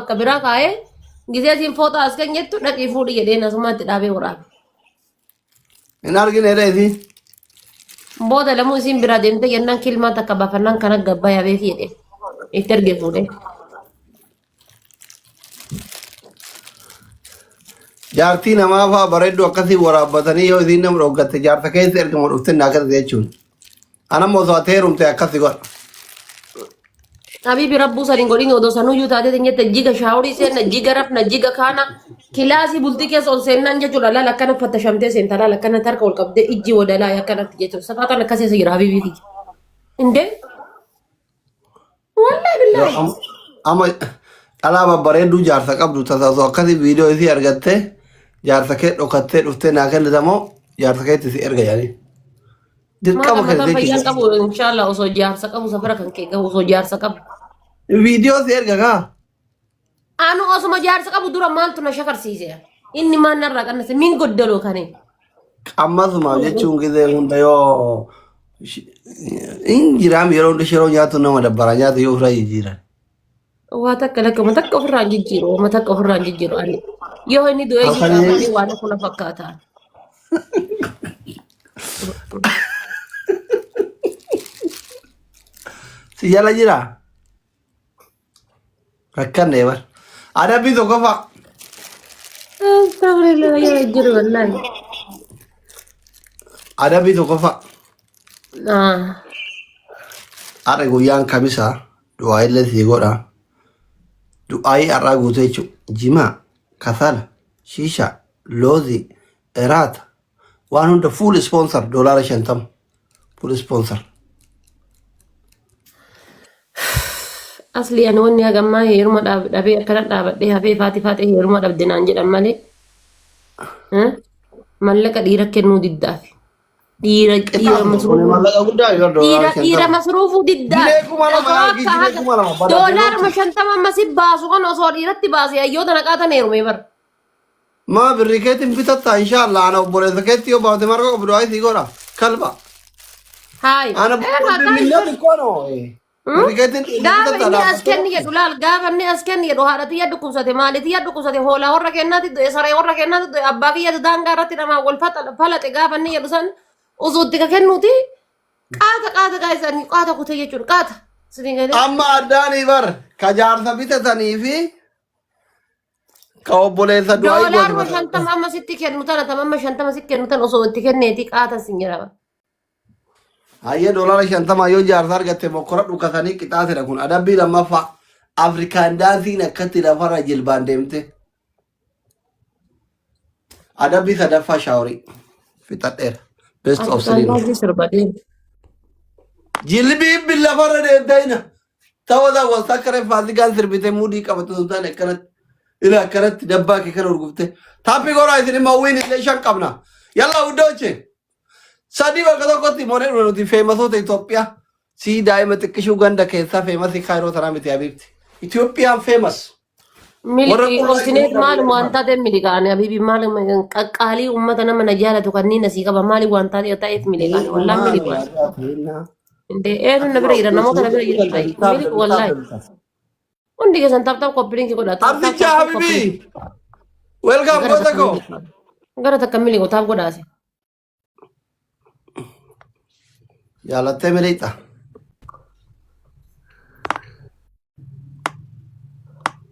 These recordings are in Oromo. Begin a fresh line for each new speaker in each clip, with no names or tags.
akka biraa kaa'ee gisee siin footoo as kan jettu dhaqii fuudhi jedhee nasummaatti dhaabee waraabe.
Hin argine reefi.
Booda lamuu isin bira deemte jennaan kilmaa takka baafannaan kana gabbaa yaabee jedhe itti erge fuudhee.
Jaartii namaa fa'aa bareedduu akkasii waraabbatanii yoo isiin nama dhoggatte jaarsa keessa ergamu dhufte naa akkasii jechuun. Anammoo osoo ati heerumte akkasii godha.
Habibi rabbuu saniin godhin odoo sanuyyuu taatee nyette jiga shaaworii seenna jiga rafna jiga kaana kilaasii bultii keessa ol seennaan jechuudha laala akkana fattashamtee seenta laala akkana tarka ol qabdee ijji wadalaa akkanatti jechuudha safaatan akkasii jira habibii indee wallahi billahi.
Amma dhalaa babbareedduu jaarsa qabdu tasaasoo akkasii viidiyoo isii argattee jaarsa kee dhokattee dhuftee naa kennitamoo jaarsa keetti si erga yaanii. Dirqama kan
fayyan qabu inshallah osoo jaarsa qabu safara kan kee gahu osoo jaarsa qabu.
Viidiyoo si erga kaa.
Anu osuma jaarsa qabu dura maaltu na shakarsiise. Inni maan narraa qannase min goddaloo kane.
Ammasuma jechuun gisee hunda yoo hin jiraam yeroo hundi shiroo nyaatu nama dabbara nyaatu yoo ofirraa jijjiiran.
Waa takka lakkuma takka ofirraa jijjiiru oma takka ofirraa jijjiiru ani. Yoo inni du'ee jijjiiranii waan kuna fakkaata.
Si jala jira. Rakkan neebar. Ada bitu kofa.
Astagfirullah ya jiru wallahi.
Ada bitu kofa.
Nah.
Ada goyang kamisa. Doa ile si godha. Doa arra guute jechuudha. Jima, kasala, shisha, loozi, eraata. Waan hunda full sponsor $50. Full sponsor.
Asli ani wanni hagammaa heeruma dhabee akkana dhaabadhee hafee faati heeruma dhabdinaan jedhan malee mallaqa dhiira kennuu diddaaf. Dhiira masruufuu diddaaf. Doolaaruma 50 ammasii baasu kan osoo dhiiratti baase hayyoota naqaatan heerumee bara.
Ma birri keetiin bitatta inshallah ana obboleessa keetti yoo baate marga obbo Du'aa isii godha kalba.
Haay.
Ana minnati kono.
Gaafa inni as kenni jedhu laal gaafa inni as kenni jedhu haadhati yaddu kubsate maaliti yaddu kubsate hoolaa warra kennaati du'e saree warra kennaati du'e abbaa kiyya daangaa irratti namaa wal falate gaafa inni jedhu san usuutti ka kennuuti qaata gaa'isanii qaata kutee jechuudha qaata.
Amma addaanii bar ka jaarsa bitatanii fi ka obboleessa Du'aa godhu.
Doolaaruma 50 amma sitti kennu tana tamamma 50 sitti kennu tan osoo itti kenneeti qaata sin jedhama.
Ayya $50 yoo jaarsa argatte mokkora dhukatanii qixaatedha kun adabbii lammaffaa Afrikaan daansiin akkatti lafarra jilbaan deemte. Adabbii sadaffaa shaaworii fixadheera. Best of sleep. Jilbii lafarra deemteina. Ta'uudhaan wal sakkaree faasikaan sirbite muudii qabatu sultaan akkanatti ila akkanatti dabbaa kee kan urgufte. Taappii goraa isin immoo wiin illee 5 qabna. Yalla uddooche. Sadi bakka tokkotti moonee nuti feemasoota Itoophiyaa si daa'ima xiqqishuu ganda keessaa feemasii kaayiroo tanaa miti Habiibti. Itoophiyaan feemas.
Miliki kontineet maaluma waan taatee milikaan Habiibi maaluma qaqqaalii uummata nama na jaalatu kanneen asii qaba maali waan taatee ta'eef milikaan wallaan milikaan. Indee eenyu na bira jira namoota na bira jira ta'e milik wallaahi. Hundi keessan taphtaa qophiin godhata.
Abdichaa Habiibi. Welcome goota koo.
Gara takka milikoo taaf godhaase.
Jaalattee milixa.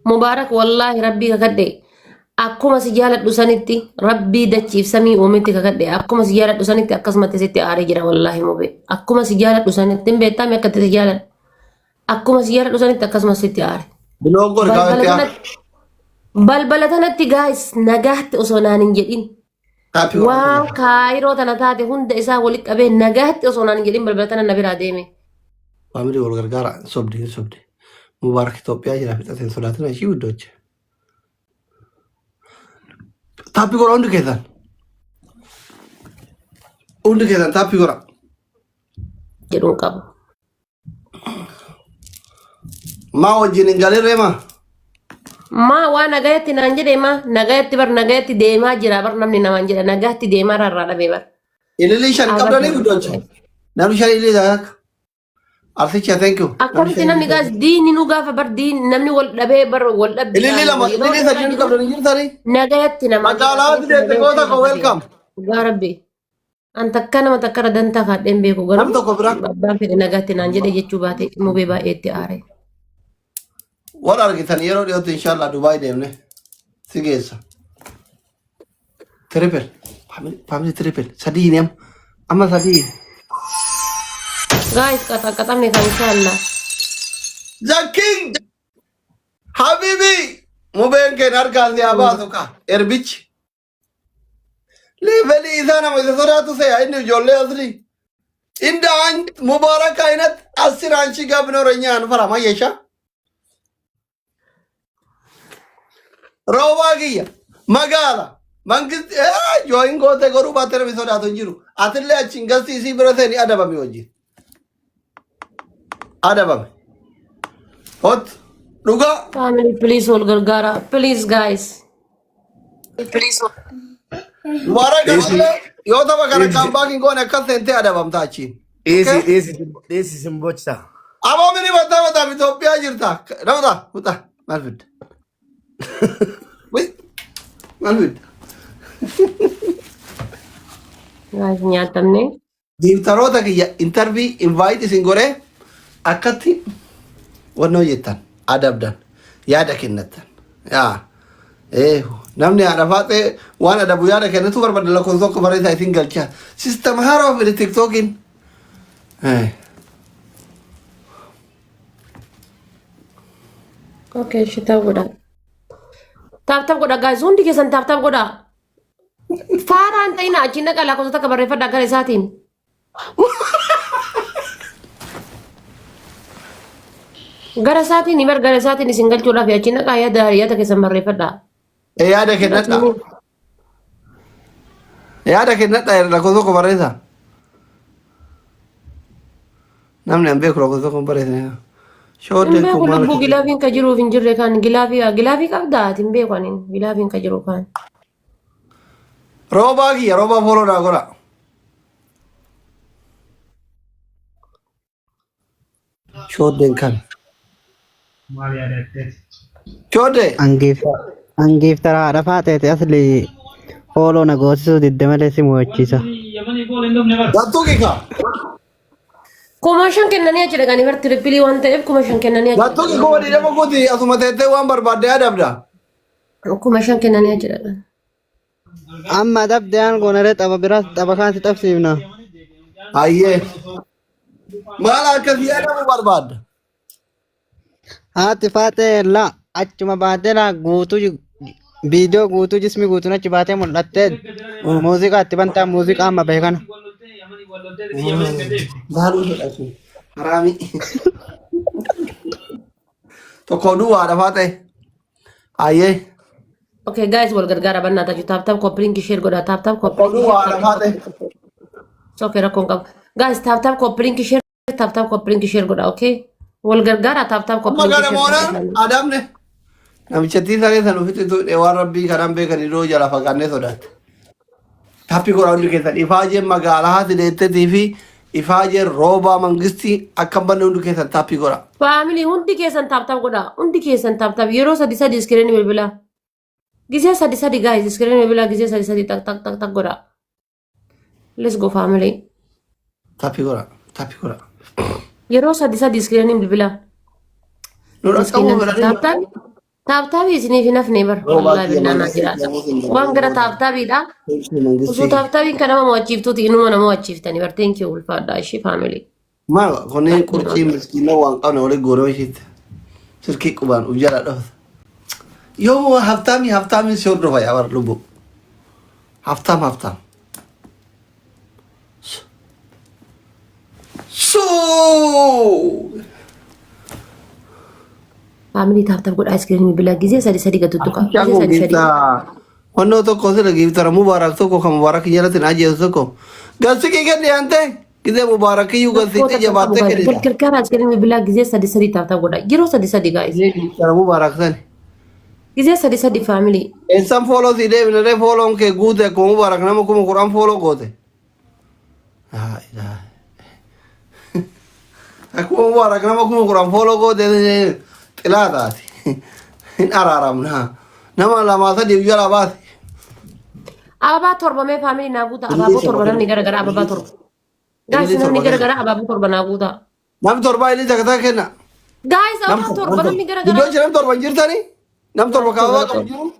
Mubaarak wallahi rabbii kakadhe akkuma si jaaladhu sanitti rabbii dachiif samii uumetti kakadhe akkuma si jaaladhu sanitti akkasumatti sitti aaree jira wallahi mube akkuma si jaaladhu sanitti hin beektaami akka itti jaaladhu akkuma si jaaladhu sanitti akkasuma sitti aare.
Biloogor gaafatti
balbala tanatti gaayis nagaatti osoo naan hin jedhin. Waan kaayiroo tana taate hunda isaa walitti qabee nagaatti osoo naan hin jedhin balbala tana na biraa deeme.
Waamiri wal gargaara sobdi. Mubaarak Itoophiyaa jira fixateen sodaatina ishii guddooche. Taappii godha hundi keessan. Hundi keessan taappii godha.
Jedhuun qabu.
Maa wajjin hin galirree maa?
Maa waa nagayatti naan jedhee maa nagayatti bar nagayatti deemaa jira bar namni namaan jedha nagaatti deemaa rarraa dhabee bar.
Ililii 5 qabdanii guddooche. Namni 5 ililii akka. Articha, thank you.
Akkamitti namni gaas diinni nu gaafa bar diin namni wal dhabee bar wal
Ilili lama, ilili sadii qabdan jirtani.
nagayatti nama
Magaalaa deette goota ko welcome.
gaa rabbi an takka nama takka irra dantaa kaadheen beeku garuu
Nam tokko bira.
abbaan fedhe nagaatti naan jedhe jechuu baate mubee baay'eetti aare.
Wal argitan yeroo dhiyootti inshallah Dubai deemne. Si geessa. Triple. Family triple. Sadii ni amma sadii.
Guys qaxamne kan inshallah.
The king. Habibi. Mubeen keen argaan ni abaatu ka. Erbichi. Leeveli isaa nama isa sodaatu se'a inni ijoollee asli. Indaan mubaaraka inat asiraanchi gabnoo renyaan farama yeesha. Roobaa kiyya magaala mangisti jooyin goote goruu baatee namni sodaatu hin jiru. Atillee achiin gasti isii bira ta'e ni adabame wajjin. Adabame. Hot dhugaa.
Family please wal gargaara please guys.
Mubaaraka malee yoo tapha kana kaambaakiin goone akkas seentee adabamta achiin.
Dheessi simbochisa.
Abaamini mataa mataaf Itoophiyaa jirta. Namata muta maal fidda? Wait, maal fidda?
Guys nyaatamne.
Diimtaroota kiyya intervii invite isin goree akkatti wannoo jettan adabdan yaada kennatan. Yaa namni haadha faaxee waan adabu yaada kennitu barbaada lakkoofsa tokko bareedaa isin galchaa. Sistema haaraa fide tiktookiin.
Okay, shita goda. Tap goda guys, hundi keessan tap goda. Faaraan ta'ina achiin dhaqa lakkoofsa takka barreeffadhaa gara isaatiin. Gara isaatiin himar gara isaatiin isin galchuudhaaf achiin dhaqa yaada keessan barreeffadhaa.
Yaada kennadha. Yaada kennadha lakkoofsa tokko barreessaa. Namni an beeku lakkoofsa tokko barreessaa.
Hin beeku lubbuu gilaafiin ka jiruuf hin jirre kan gilaafii qabdaa ati hin beeku anin gilaafiin ka jiru kan.
Roobaa kiyya roobaa fooloodhaa godha. Shooddeen kan. Shooddee.
Angeeftara haadha faaxeete asli fooloo na goosisuu didde malee si mo'achiisa.
Gattuu kika.
Kuma shan kennanii achi dhaqanii bar tirippilii waan ta'eef kuma shan kennanii achi.
Gattuu kika walii nama kuti asuma teettee waan barbaadde adabda.
Kuma shan kennanii achi dhaqan.
Amma dabdeen goonaree xaba biraas xaba kaansi xabsiifna.
Ayyee. Maal akkasii adabu barbaadda?
Haati faaxee la achuma baatee la guutuu viidiyoo guutuu jismi guutuun achi baatee mul'attee muuziqaa itti bantaa muuziqaa amma beekana.
Bahaluu jedhamu. Haraami. Tokko duwwaadha faatee. Ayyee.
Okay guys wal gargaara bannaa tachu taap koppiliin kishee godha taap
Tokko
koppiliin.
duwwaadha faatee.
Okay rakkoon qabu. Guys taap koppiliin kishee taap koppiliin kishee godha okay. Wal gargaara taap koppiliin
Magana moona adamne. Namichatti saree san ofitti tuudhee waan rabbii kanaan beekanii dhoo jala fagaannee sodaate. Tappi koraa hundi keessan ifaajeen magaalaa haati deetteetii fi ifaajeen roobaa mangistii akka banne hundi keessan tappi koraa.
Family hundi keessan taap godha hundi keessan taap yeroo sadi iskiriinii bilbilaa. Gizee sadi guys iskiriinii bilbilaa gizee sadi tak godha. Let's go family.
Tappi koraa tappi koraa.
Yeroo sadi iskiriinii bilbilaa.
Nurra qabu bira.
Taaptaabii isiniif hin hafne bar wallahi billaanaa jiraata. Waan gara taaptaabiidha. Osoo taaptaabiin kan nama mo'achiiftuuti inuma nama mo'achiiftani bar thank you ulfaadha ishee family.
Maal kunneen qurxii miskiina waan qabne walii gooroo isheetti. Sirkii qubaan ujjala dhoofta. Yoo haftaamiin si hordofa yaa bar lubbu. Haftaam.
Family taaptaaf godha iskiriinii bilbilaa gizee sadi gatuttuqa. Gizee sadi.
Wannoo tokko sila giiftara mubaarak tokko kan mubaarak jalatti na ajjeesu tokko. Galsikii gadi yaante gizee mubaarakiyyuu galsiitti jabaattee gadi.
Gargaara iskiriinii bilbilaa gizee sadi taaptaaf godha. Yeroo sadi guys.
Giiftara mubaarak sani.
Gizee sadi family.
Eessan fooloo si deebinaree fooloon kee guute akkuma mubaarak nama kuma kudhan fooloo goote. akkuma waara nama kuma kuran fooloo gootee xilaa taati hin araaramna nama lamaa sadii biyya labaati.
Ababaa torba mee faamilii naa guuta abaaboo torba namni gara ababaa torba. Gaayis namni gara abaaboo torba naa guuta.
Namni torba illee takka kenna.
Gaayis ababaa torba namni gara.
Iddoo jiran torba hin jirtanii nam torba kaababaa qabu jiru.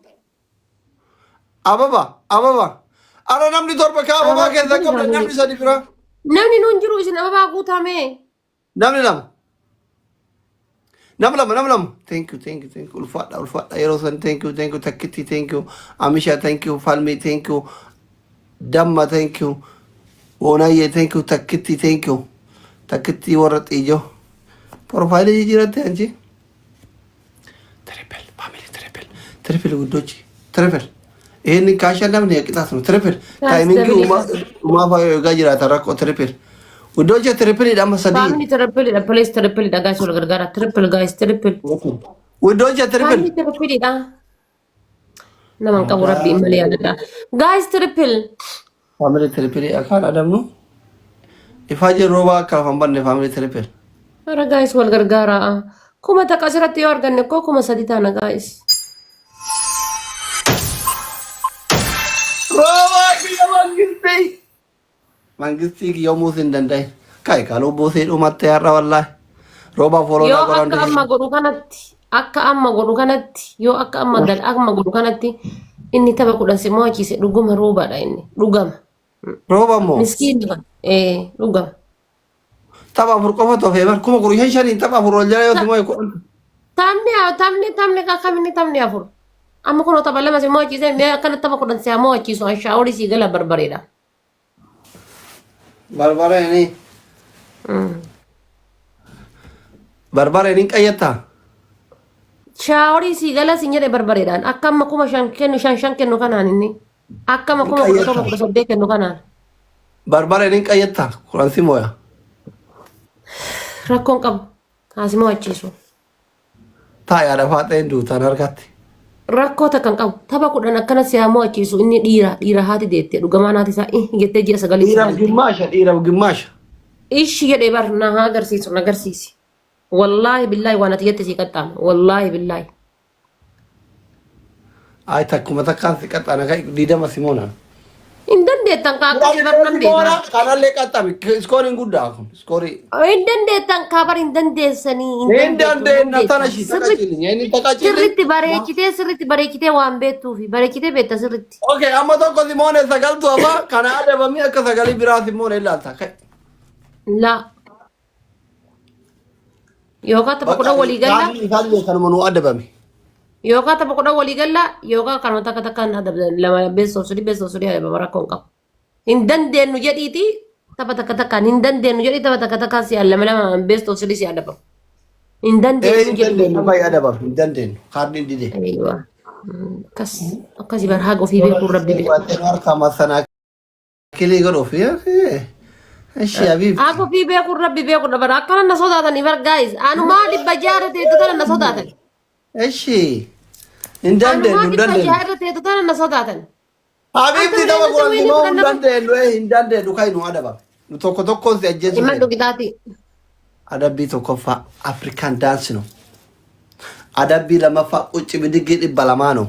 Ababa. Ara namni torba kaababaa keessa qabda namni sadi bira.
Namni nuun jiru isin ababaa guutame.
Namni lama. Nam lama. Thank you. Ulfaadha. Yeroo san thank you. Takkitti thank you. Amisha thank you. Falmi thank you. Damma thank you. Woonayye thank you. Takkitti thank you. Takkitti warra xiijoo. Profaayilii jijjiiratte anji. Triple guddochi. Triple. Inni kaashaa namni qixaas nu triple. Taayimingii uumaa faayoo eegaa jiraata rakkoo triple. Guddochi triple dha amma sadii.
Faamilii triple dha please triple dha gaayis wal gargaara triple gaayis triple.
Guddochi triple.
Faamilii triple dha. Naman qabu rabbi malee yaadadha. Gaayis triple.
Faamilii triple akaan adamnu. Ifaa jiru roobaa akka lafan banne faamilii triple.
Ara gaayis wal gargaara. Kuma takka asirratti yoo arganne koo kuma sadii taana gaayis.
Roobaa kiyya mangistii. Mangistii yommuu sin danda'e. Kai kaluu buusee dhumatte har'a wallaahi. Roobaa fooloo
Yoo akka amma godhu kanatti yoo akka amma godhu kanatti inni tapha kudhan si mo'achiise dhuguma roobaadha inni dhugama.
Rooba moo?
Miskiin dhugama.
Tapha afur qofa tofee bar kuma kuru shanii tapha afur wal jala yoo si mo'e kudhan.
Taphni akkamitti taphni afur. Amma kun tapha lama si mo'achiise mee akkana tapha kudhan si mo'achiisu anshaawolii si gala barbareedha.
Barbareedin qayyattaa?
Shaaworii si gala si jedhe barbareedhaan akka amma kuma shan kennu kanaan inni akka amma kuma 17 kennu kanaan.
Barbareedin qayyattaa? Kudhan si mo'a.
Rakkoon qabu haasi mo'achiisu.
Taayaadha faaxeen duutaan harkatti.
Rakkoota kan qabu tapha kudhan akkana si mo'achiisu inni dhiira haati deettee dhugamaan haati isaa jettee ji'a sagalee.
Dhiiraaf gimmaasha.
Ishi jedhee bar na agarsiisi. Wallahi billahi waan ati jette si qaxxaama. Wallahi billahi.
Ay takkuma takkaan si qaxxaana kai diidama Simona.
Hin dandeettan kaakka barnan beekaa.
Kanallee qaxxami iskooriin guddaa kun iskoorii.
Hin dandeettan kaabar hin dandeessanii.
Hin dandeenna tana shi takachilin inni takachilin.
Sirritti bareechitee waan beektuufi bareechitee beekta sirritti.
Okay amma tokko Simone sagaltu amma kana adabamii akka sagalii biraa Simone ilaalta kai.
La. Yookaan tapha kudhan walii galla.
Kanuma nu adabame.
Yookaan tapha kudhan walii galla yookaan kanuma takkaan adabame lama beessoo sudii adabama rakkoon qabu. Hin dandeenyu jedhiiti tapha takkaan hin dandeenyu jedhii tapha takkaan si lama beessoo sudii si adabama. Hin dandeenyu jedhii.
Hin dandeenyu baay'ee adabama hin dandeenyu kaardiin didee.
Akkasii bara haga ofii beekuu rabbi beeku.
Harka masanaa kilii godhuuf Eshi Habib.
Aku pibe aku rabbi be aku dabar akkana na sodaatan ibar guys. Anu ma di bajaare te tutana na sodaatan.
Eshi. Indande
Anu ma di bajaare te tutana na sodaatan.
Habib di tawa ko no indande du kai no adaba. Nu tokko si ajjesu.
Imma dogitaati.
Adabbi tokko fa African dance no. Adabbi lama fa qucci bidigi dibbalamano.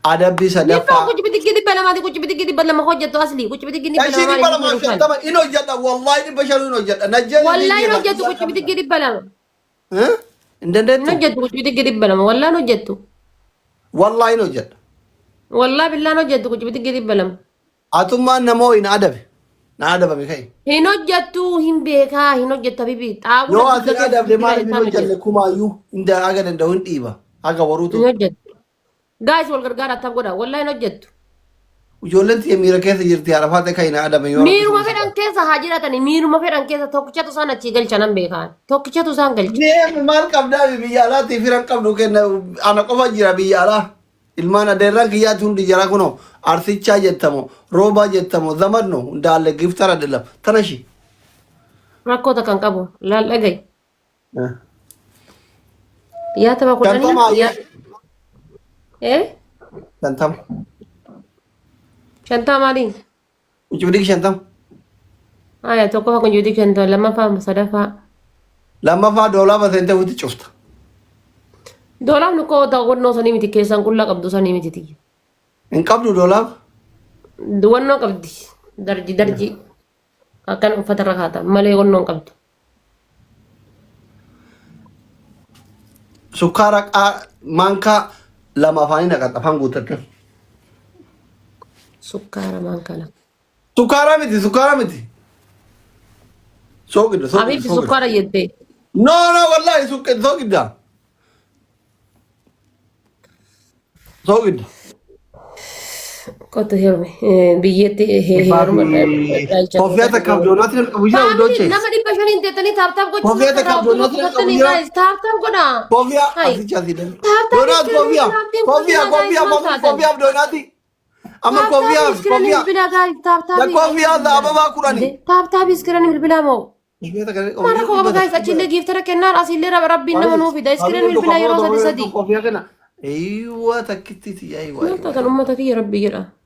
Adabbi sadafa.
Kucci bitigi dibbalamaati kucci bitigi dibbalama hojjatu asli kucci bitigi dibbalama.
Tama ino jadda wallahi di basharu ino jadda najjani.
Wallahi no jettu kucci bitigi dibbalama.
Indande
no jettu kucci bitigi dibbalama wallahi no jettu.
Wallahi no jadda.
Wallahi billahi no jettu kucci bitigi dibbalama.
Atumma namo ina adabe. Na adaba mi kai.
Hin hojjattu hin beekaa hin hojjattu bibi xaabu.
Yo ati adabde maali min hojjalle kumaayyu inda aga danda'uun dhiiba aga waruutu.
Hin hojjattu. Guys wal gargaara tab godha wallahi hin hojjattu.
Ijoolleen tiyya miira keessa jirti arafaate kan ina adame yoo.
Miiruma fedhan keessa haa jiratani miiruma fedhan keessa tokkichatu isaan achi galchanan beekaan tokkichatu isaan galcha.
Deemi maal qabdaa biyya alaatti firan qabdu kenna ana qofa jira biyya alaa. Ilmaan adeerran kiyyaatti hundi jira kuno arsichaa jettamo roobaa jettamo zamadno hundaalle giftara dillam tanashi.
Rakkoota kan qabu laal dhagayi. Yaa tapha kudhanii.
Shantam.
Shantam maali?
Kucuudik shantam.
Aya tokko fa kucuudik shantam lammaffaa sadaffaa.
لما فا دولا بس انت ودي شفت
دولا نكو داونو سني متي كيسان كلها قبضو سني متي تي
ان قبل دولا
دوانو قبدي درجي كان فترة هذا مالي ونو قبضو
سكرك مانكا لما فاني نقط افهم قلت
سكر مان كلا
سكارة متي سوق ده
حبيبي سكر يدي
نو والله سوق ده سوق ده
كنت هيرمي بيتي هيرمي
كوفياتك كابدونات القبوجة ودوتشي
لما دي بشرين تتني تاب تاب كنت
كوفياتك كابدونات القبوجة
تاب تاب كنا
كوفيا أسي جاسي ده دونات كوفيا بدوناتي أما كوفيا ده كوفيا ده أبا باكوراني
تاب اسكراني بالبلا مو مانا كوفا بغايز أجل جيف ترك النار أسيل ربي إنما نوفي ده اسكراني بالبلا يروز دي سدي
كوفيا كنا أيوة تكتتي أيوة
لا تكن أمتك يا ربي يرى